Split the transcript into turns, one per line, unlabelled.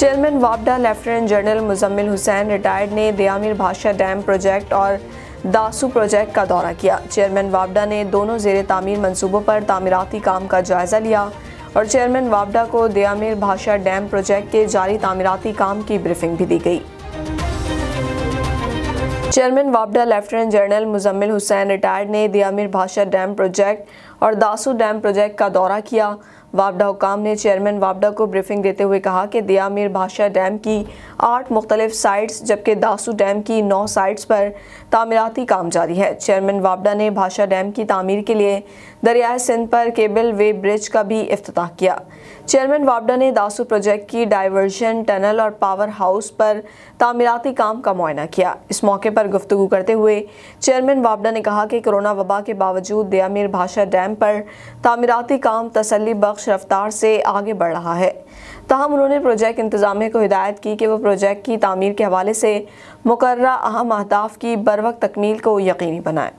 Chairman वापडा lieutenant general Muzammil Hussain retired ने दयामिर भाषा डैम प्रोजेक्ट और दासू प्रोजेक्ट का दौरा किया। चेयरमैन वापडा ने दोनों ज़ेरे तामीर मंसूबों पर तामीराती काम का जायज़ा लिया और चेयरमैन वापडा को दयामिर भाषा डैम प्रोजेक्ट के जारी तामीराती काम की ब्रीफिंग भी दी गई। चेयरमैन वापडा lieutenant general Muzammil Hussain retired ने दयामिर भाषा डैम प्रोजेक्ट और दासू डैम प्रोजेक्ट का दौरा किया। वापडा हुकाम ने चेयरमैन वापडा को ब्रीफिंग देते हुए कहा कि दयामिर भाषा डैम की 8 मुख्तलिफ साइट्स जबकि दासू डैम की 9 साइट्स पर तामीराती काम जारी है। चेयरमैन वापडा ने भाषा डैम की तामीर के लिए दरियाए सिंध पर केबल वे ब्रिज का भी इफ्तिताह किया। चेयरमैन वापडा ने दासू प्रोजेक्ट की डाइवर्जन टनल और पावर हाउस पर तामीराती काम का मुआयना किया। इस मौके पर गुफ्तगू करते हुए चेयरमैन वापडा ने कहा कि कोरोना वबा के बावजूद दयामिर भाषा डैम पर तामीराती काम तसल्ली बख्श रफ्तार से आगे बढ़ रहा है। ताहम उन्होंने प्रोजेक्ट इंतजामिया को हिदायत की कि वह प्रोजेक्ट की तामीर के हवाले से मुकर्ररा अहम अहदाफ की बरवक्त तकमील को यकीनी बनाए।